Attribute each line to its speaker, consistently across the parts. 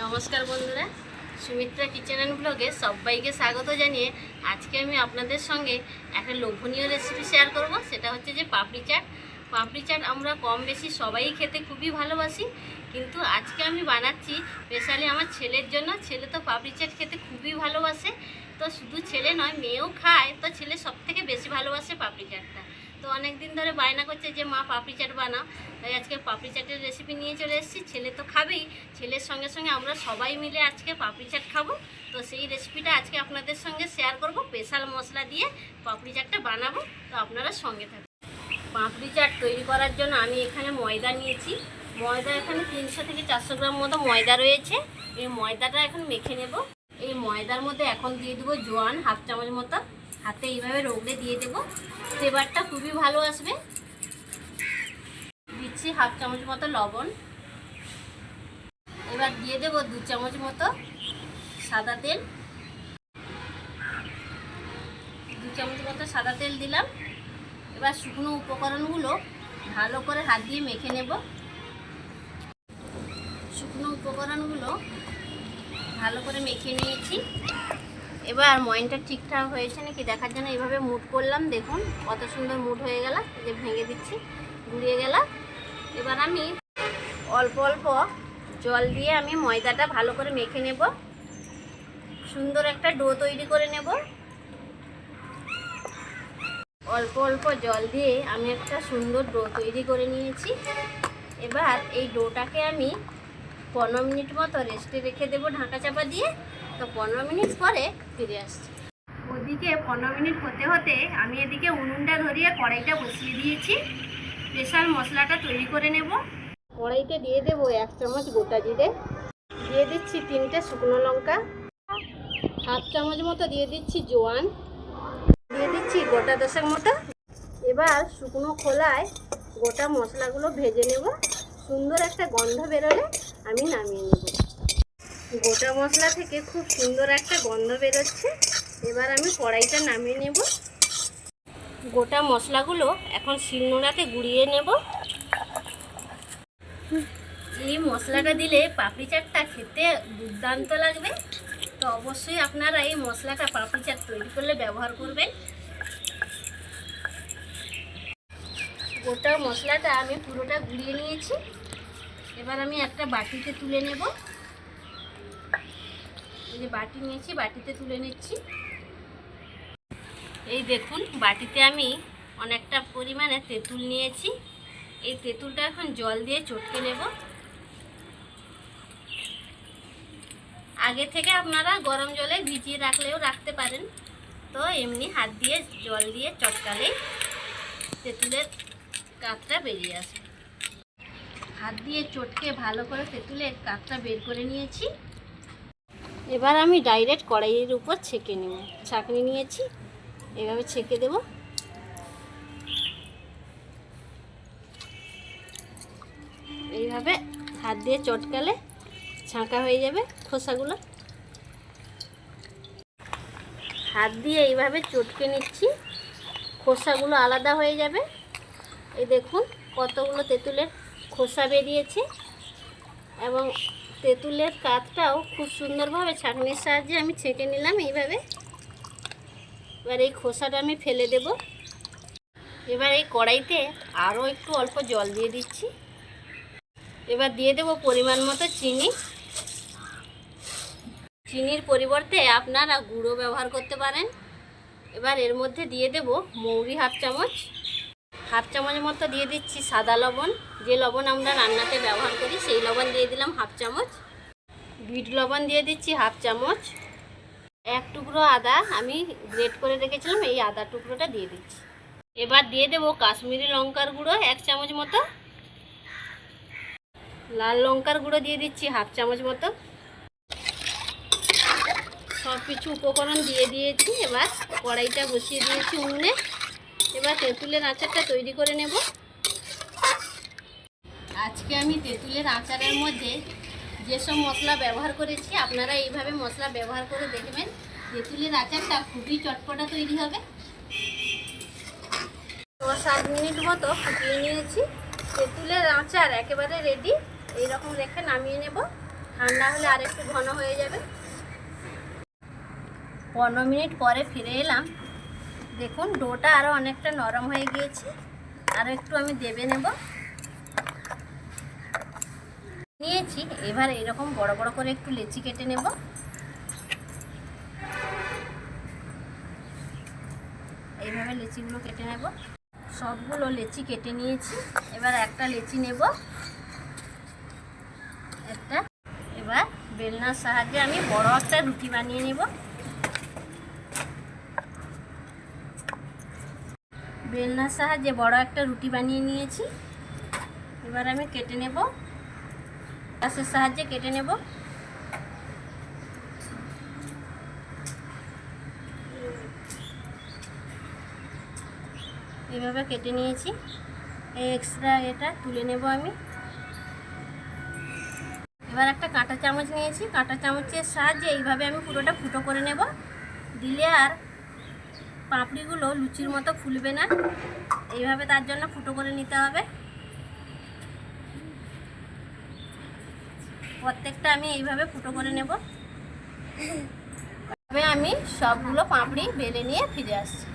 Speaker 1: নমস্কার বন্ধুরা, Sumitra kitchen and ব্লগে সবাইকে স্বাগত জানিয়ে আজকে আমি আপনাদের সঙ্গে একটা লোভনীয় রেসিপি শেয়ার করব। সেটা হচ্ছে যে পাপড়ি চাট। পাপড়ি চাট আমরা কম বেশি সবাই খেতে খুবই ভালোবাসি, কিন্তু আজকে আমি বানাচ্ছি স্পেশালি আমার ছেলের জন্য। ছেলে তো পাপড়ি চাট খেতে খুবই ভালোবাসে, তো শুধু ছেলে নয় মেয়েও খায়, তো ছেলে সবথেকে বেশি ভালোবাসে পাপড়ি চাটটা। তো অনেক দিন ধরে বায়না করছে যে মা পাপড়ি চাট বানাও, তাই আজকে পাপড়ি চাটের রেসিপি নিয়ে চলে এসেছি। ছেলে তো খাবেই, ছেলের সঙ্গে সঙ্গে আমরা সবাই মিলে আজকে পাপড়ি চাট খাবো। তো সেই রেসিপিটা আজকে আপনাদের সঙ্গে শেয়ার করব। স্পেশাল মশলা দিয়ে পাপড়ি চাটটা বানাবো, তো আপনারা সঙ্গে থাকুন। পাপড়ি চাট তৈরি করার জন্য আমি এখানে ময়দা নিয়েছি। ময়দা এখানে 300 থেকে 400 গ্রাম মতো ময়দা রয়েছে। এই ময়দাটা এখন মেখে নেব। এই ময়দার মধ্যে এখন দিয়ে দেবো জোয়ান হাফ চামচ মতো, হাতে এইভাবে রগড়ে দিয়ে দেবো। ফ্লেভারটা খুবই ভালো আসবে। দিচ্ছি হাফ চামচ মতো লবণ। এবার দিয়ে দেবো 2 চামচ মতো সাদা তেল। 2 চামচ মতো সাদা তেল দিলাম। এবার শুকনো উপকরণগুলো ভালো করে হাত দিয়ে মেখে নেব। শুকনো উপকরণগুলো ভালো করে মেখে নিয়েছি। এবার ময়নটা ঠিকঠাক হয়েছে নাকি দেখার জন্য এইভাবে মুট করলাম। দেখুন কত সুন্দর মুট হয়ে গেল। যে ভেঙে দিচ্ছি, গুঁড়িয়ে গেল। এবার আমি অল্প অল্প জল দিয়ে আমি ময়দাটা ভালো করে মেখে নেব। সুন্দর একটা ডো তৈরি করে নেব। অল্প অল্প জল দিয়ে আমি একটা সুন্দর ডো তৈরি করে নিয়েছি। এবার এই ডোটাকে আমি 15 মিনিট মতো রেস্টে রেখে দেবো ঢাকা চাপা দিয়ে। তো 15 মিনিট পরে ফিরে আসছি। ওদিকে 15 মিনিট হতে হতে আমি এদিকে উনুনটা ধরিয়ে কড়াইটা বসিয়ে দিয়েছি। স্পেশাল মশলাটা তৈরি করে নেব। কড়াইতে দিয়ে দেবো 1 চামচ গোটা জিরে, দিয়ে দিচ্ছি 3টে শুকনো লঙ্কা, হাফ চামচ মতো দিয়ে দিচ্ছি জোয়ান, দিয়ে দিচ্ছি গোটা 10 মতো। এবার শুকনো খোলায় গোটা মশলাগুলো ভেজে নেব। সুন্দর একটা গন্ধ বেরোলে আমি নামিয়ে নেব। গোটা মশলা থেকে খুব সুন্দর একটা গন্ধ বেরোচ্ছে। এবার আমি কড়াইটা নামিয়ে নেব। গোটা মশলাগুলো এখন শিলনোড়াতে গুঁড়িয়ে নেব। এই মশলাটা দিলে পাপড়ি চাটটা খেতে দুর্দান্ত লাগবে। তো অবশ্যই আপনারা এই মশলাটা পাপড়ি চাট তৈরি করলে ব্যবহার করবেন। গোটা মশলাটা আমি পুরোটা গুঁড়িয়ে নিয়েছি। এবার আমি একটা বাটিতে তুলে নেব। এই যে বাটি নিয়েছি, বাটিতে তুলে নিচ্ছি। এই দেখুন বাটিতে আমি অনেকটা পরিমাণে তেঁতুল নিয়েছি। এই তেঁতুলটা এখন জল দিয়ে চটকে নেব। আগে থেকে আপনারা গরম জলে ভিজিয়ে রাখলেও রাখতে পারেন। তো এমনি হাত দিয়ে জল দিয়ে চটকালেই তেঁতুলের কাঁচটা বেরিয়ে আসবে। হাত দিয়ে চটকে ভালো করে তেঁতুলের কাঁচটা বের করে নিয়েছি। এবার আমি ডাইরেক্ট কড়াইয়ের উপর ছেঁকে নেব। ছাঁকনি নিয়েছি, এভাবে ছেঁকে দেব। এইভাবে হাত দিয়ে চটকালে ছাঁকা হয়ে যাবে খোসাগুলো। হাত দিয়ে এইভাবে চটকে নিচ্ছি, খোসাগুলো আলাদা হয়ে যাবে। এই দেখুন কতগুলো তেঁতুলের খোসা বেরিয়েছে, এবং তেঁতুলের কাঠটাও খুব সুন্দরভাবে ছাঁকনির সাহায্যে আমি ছেঁকে নিলাম এইভাবে। এবার এই খোসাটা আমি ফেলে দেব। এবার এই কড়াইতে আরও একটু অল্প জল দিয়ে দিচ্ছি। এবার দিয়ে দেব পরিমাণ মতো চিনি। চিনির পরিবর্তে আপনারা গুঁড়ো ব্যবহার করতে পারেন। এবার এর মধ্যে দিয়ে দেব মৌরি হাফ চামচ, হাফ চামচ মতো দিয়ে দিচ্ছি সাদা লবণ। যে লবণ আমরা রান্নাতে ব্যবহার করি সেই লবণ দিয়ে দিলাম হাফ চামচ। বিট লবণ দিয়ে দিচ্ছি হাফ চামচ। এক টুকরো আদা আমি গ্রেট করে রেখেছিলাম, এই আদা টুকরোটা দিয়ে দিচ্ছি। এবার দিয়ে দেব কাশ্মীরি লঙ্কার গুঁড়ো 1 চামচ মতো। লাল লঙ্কার গুঁড়ো দিয়ে দিচ্ছি হাফ চামচ মতো। সব কিছু উপকরণ দিয়ে দিয়েছি। এবার কড়াইটা বসিয়ে দিয়েছি উনুনে। এবার তেঁতুলের আচারটা তৈরি করে নেব। আজকে আমি তেঁতুলের আচারের মধ্যে যেসব মশলা ব্যবহার করেছি আপনারা এইভাবে মশলা ব্যবহার করে দেখবেন। তেঁতুলের আচারটা খুবই চটপটা তৈরি হবে। 7 মিনিট মতো ফুটিয়ে নিয়েছি। তেঁতুলের আচার একেবারে রেডি। এইরকম রেখে নামিয়ে নেব। ঠান্ডা হলে আর একটু ঘন হয়ে যাবে। 15 মিনিট পরে ফিরে এলাম। দেখুন ডোটা আরও অনেকটা নরম হয়ে গিয়েছে। আরও একটু আমি দেবে নেব নিয়েছি। এবার এরকম বড় বড় করে একটু লেচি কেটে নেব। এইভাবে লেচিগুলো কেটে নেব। সবগুলো লেচি কেটে নিয়েছি। এবার একটা লেচি নেব একটা। এবার বেলনার সাহায্যে আমি বড় একটা রুটি বানিয়ে নেব। বেলনার সাহায্যে বড় একটা রুটি বানিয়ে নিয়েছি। এবার আমি কেটে নেব, গ্যাসের সাহায্যে কেটে নেব। এইভাবে কেটে নিয়েছি। এই এক্সট্রা এটা তুলে নেব আমি। এবার একটা কাঁটা চামচ নিয়েছি। কাঁটা চামচের সাহায্যে এইভাবে আমি পুরোটা ফুটো করে নেব। দিলে আর পাপড়িগুলো লুচির মতো ফুলবে না। এইভাবে তার জন্য ফুটো করে নিতে হবে। প্রত্যেকটা আমি এইভাবে ফুটো করে নেব। তবে আমি সবগুলো পাপড়ি বেলে নিয়ে ফিরে আসছি।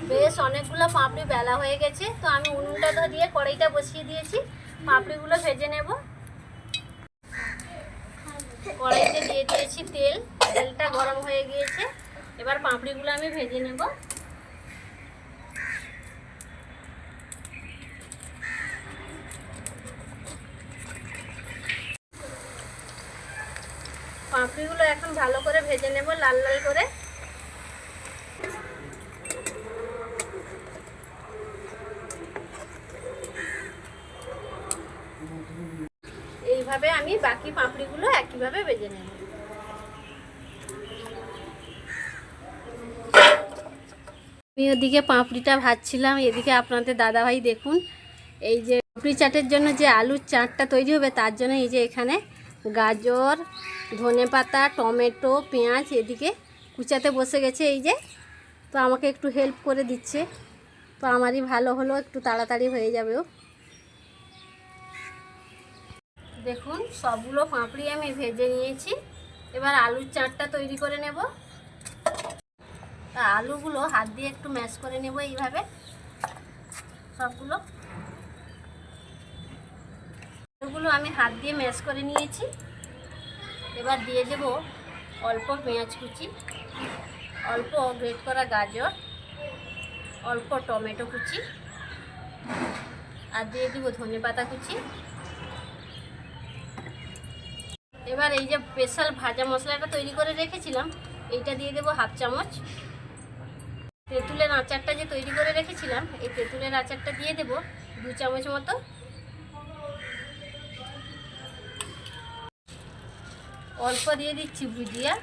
Speaker 1: বেশ অনেকগুলো পাপড়ি বেলা হয়ে গেছে। তো আমি উনুনটা ধরিয়ে কড়াইটা বসিয়ে দিয়েছি। পাপড়িগুলো ভেজে নেব। কড়াইতে দিয়ে দিয়েছি তেল। তেলটা গরম হয়ে গিয়েছে। এবার পাপড়িগুলো আমি ভেজে নেব। পাপড়িগুলো এখন ভালো করে ভেজে নেব, লাল লাল করে। এইভাবে আমি বাকি পাপড়িগুলো একইভাবে ভেজে নেব। আমি ওদিকে পাপড়িটা ভাজছিলাম, এদিকে আপনাদের দাদাভাই দেখুন এই যে পাপড়ি চাটের জন্য যে আলুর চাটটা তৈরি হবে তার জন্য এই যে এখানে গাজর, ধনেপাতা, টমেটো, পেঁয়াজ এদিকে কুচাতে বসে গেছে। এই যে তো আমাকে একটু হেল্প করে দিচ্ছে। তো আমারই ভালো হলো, একটু তাড়াতাড়ি হয়ে যাবেও। দেখুন সবগুলো পাপড়ি আমি ভেজে নিয়েছি। এবার আলুর চাটটা তৈরি করে নেব। তা আলুগুলো হাত দিয়ে একটু ম্যাশ করে নেব এইভাবে সবগুলো। আলুগুলো আমি হাত দিয়ে ম্যাশ করে নিয়েছি। এবার দিয়ে দেব অল্প পেঁয়াজ কুচি, অল্প গ্রেট করা গাজর, অল্প টমেটো কুচি, আর দিয়ে দেব ধনেপাতা কুচি। এবার এই যে স্পেশাল ভাজা মশলাটা তৈরি করে রেখেছিলাম এইটা দিয়ে দেব হাফ চামচ। তেঁতুলের আচারটা যে তৈরি করে রেখেছিলাম এই তেঁতুলের আচারটা দিয়ে দেব 2 চামচ মতো। অল্প দিয়ে দিচ্ছি ভুজিয়া,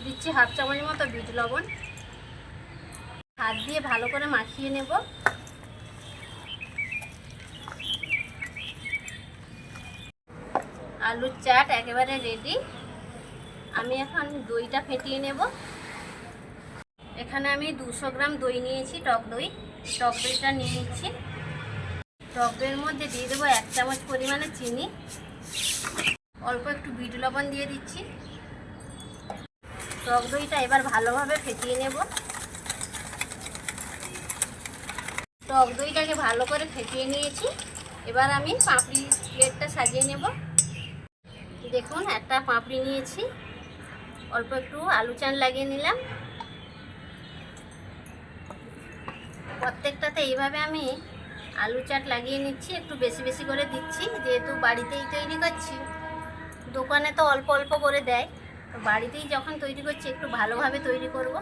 Speaker 1: দিচ্ছি হাফ চামচ মতো বিট লবণ। হাত দিয়ে ভালো করে মাখিয়ে নেব। আলুর চাট একেবারে রেডি। আমি এখন দইটা ফেটিয়ে নেব। এখানে আমি 200 গ্রাম দই নিয়েছি, টক দই। টক দইটা নিয়ে নিচ্ছি। টক দইয়ের মধ্যে দিয়ে দেবো 1 চামচ পরিমাণে চিনি, অল্প একটু বিট লবণ দিয়ে দিচ্ছি। টক দইটা এবার ভালোভাবে ফেটিয়ে নেব। টক দইটাকে ভালো করে ফেটিয়ে নিয়েছি। এবার আমি পাপড়ি প্লেটটা সাজিয়ে নেব। দেখুন একটা পাপড়ি নিয়েছি, অল্প একটু আলু চান লাগিয়ে নিলাম। প্রত্যেকটাতে এইভাবে আমি আলু চাট লাগিয়ে নিচ্ছি। একটু বেশি বেশি করে দিচ্ছি, যেহেতু বাড়িতেই তৈরি করছি। দোকানে তো অল্প অল্প করে দেয়, তো বাড়িতেই যখন তৈরি করছি একটু ভালোভাবে তৈরি করব।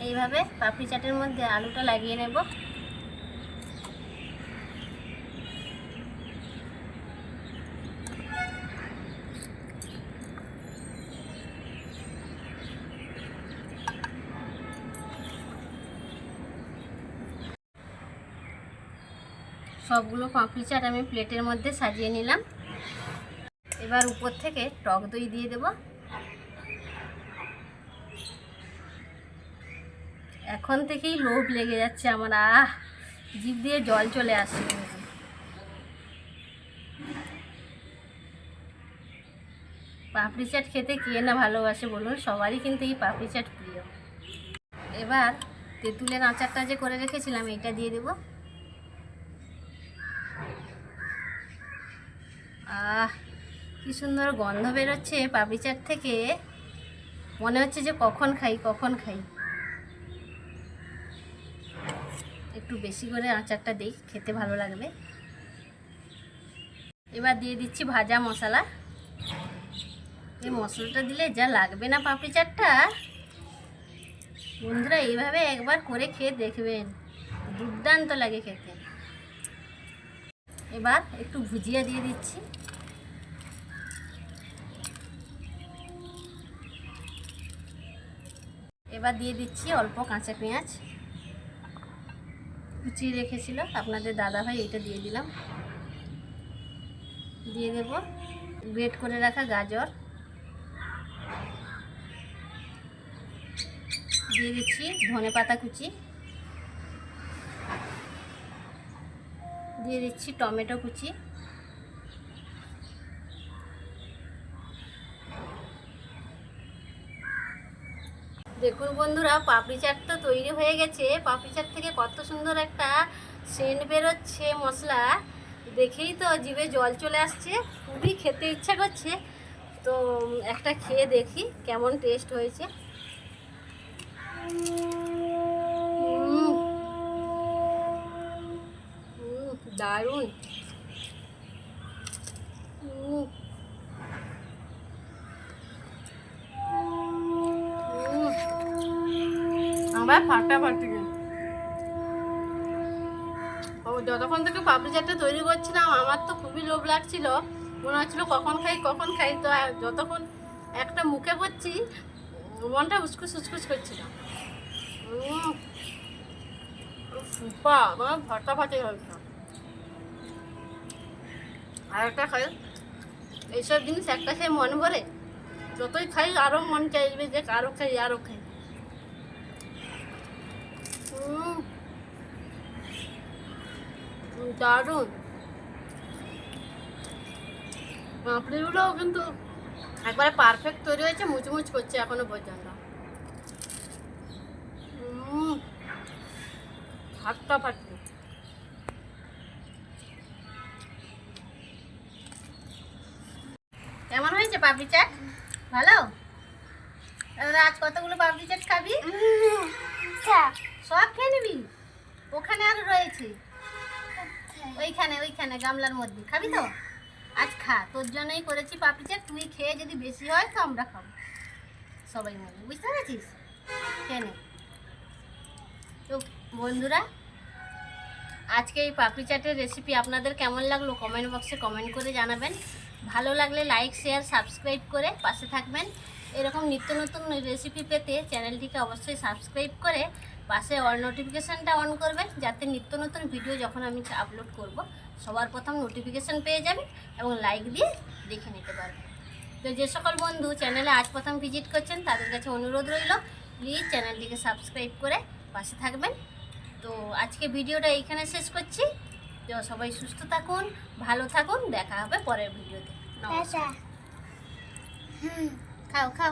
Speaker 1: এইভাবে পাপড়ি চাটের মধ্যে আলুটা লাগিয়ে নেব। সবগুলো পাপড়ি চাট আমি প্লেটের মধ্যে সাজিয়ে নিলাম। এবার উপর থেকে টক দই দিয়ে দেব। এখন থেকেই লোভ লেগে যাচ্ছে আমার, জিভ দিয়ে জল চলে আসছে। পাপড়ি চাট খেতে কে না ভালোবাসে বলুন, সবারই কিন্তু এই পাপড়ি চাট প্রিয়। এবার তেঁতুলের আচারটা যে করে রেখেছিলাম এটা দিয়ে দেব। কি সুন্দর গন্ধ বেরোচ্ছে পাপড়ি চাট থেকে, মনে হচ্ছে যে কখন খাই কখন খাই। একটু বেশি করে আচারটা দিই, খেতে ভালো লাগবে। এবার দিয়ে দিচ্ছি ভাজা মশলা। এই মশলাটা দিলে যা লাগবে না পাপড়ি চাটটা, বন্ধুরা এইভাবে একবার করে খেয়ে দেখবেন, দুর্দান্ত লাগে খেতে। এবার একটু ভুজিয়া দিয়ে দিচ্ছি। এবার দিয়ে দিচ্ছি অল্প কাঁচা পেঁয়াজ কুচিয়ে রেখেছিল আপনাদের দাদাভাই, এটা দিয়ে দিলাম। দিয়ে দেব গ্রেট করে রাখা গাজর, দিয়ে দিচ্ছি ধনেপাতা কুচি, দিয়ে দিচ্ছি টমেটো কুচি, দেখুন বন্ধুরা পাপড়ি চাট তো তৈরি হয়ে গেছে। পাপড়ি চাট থেকে কত সুন্দর একটা সেন্ট বেরোচ্ছে মশলা, দেখেই তো জিভে জল চলে আসছে, খুবই খেতে ইচ্ছা করছে। তো একটা খেয়ে দেখি কেমন টেস্ট হয়েছে। দারুণ। আবার ফাটাফাটি। যতক্ষণ থেকে পাপড়ি চাটটা তৈরি করছিলাম আমার তো খুবই লোভ লাগছিল, মনে হচ্ছিল কখন খাই কখন খাই। তো যতক্ষণ একটা মুখে করছি মনটা উসকুস উসকুস করছিল। আমার ফাটাফাটি হয়েছে। আর একটা খাই, এইসব জিনিস একটা খেয়ে মন ভরে, যতই খাই আরও মন চাইবে যে আরও খাই আরও খাই। দারুণ। পাপড়িগুলোও কিন্তু একবারে পারফেক্ট তৈরি হয়েছে, মুচমুচ করছে এখনো পর্যন্ত। ফাটাফাটি। কেমন হয়েছে পাপড়ি চাট? ভালো? আজ কতগুলো পাপড়ি চাট খাবি? সব খেয়ে নিবি? ওখানে আরো রয়েছে, ওইখানে ওইখানে গামলার মধ্যে খাবি তো? আজ খা, তোর জন্যই করেছি পাপড়ি চাট। তুই খেয়ে যদি বেশি হয় তো আমরা খাবো সবাই মিলে, বুঝতে পেরেছিস? খেয়ে নে। তো বন্ধুরা আজকে এই পাপড়ি চাটের রেসিপি আপনাদের কেমন লাগলো কমেন্ট বক্সে কমেন্ট করে জানাবেন। ভালো লাগলে লাইক শেয়ার সাবস্ক্রাইব করে পাশে থাকবেন। এরকম নিত্য নতুন রেসিপি পেতে চ্যানেলটিকে অবশ্যই সাবস্ক্রাইব করে পাশে অল নোটিফিকেশানটা অন করবেন, যাতে নিত্য নতুন ভিডিও যখন আমি আপলোড করব সবার প্রথম নোটিফিকেশান পেয়ে যাবেন এবং লাইক দিয়ে দেখে নিতে পারবেন। তো যে সকল বন্ধু চ্যানেলে আজ প্রথম ভিজিট করছেন তাদের কাছে অনুরোধ রইল, প্লিজ চ্যানেলটিকে সাবস্ক্রাইব করে পাশে থাকবেন। তো আজকে ভিডিওটা এইখানে শেষ করছি। তো সবাই সুস্থ থাকুন, ভালো থাকুন, দেখা হবে পরের ভিডিওতে। নমস্কার। খাও খাও।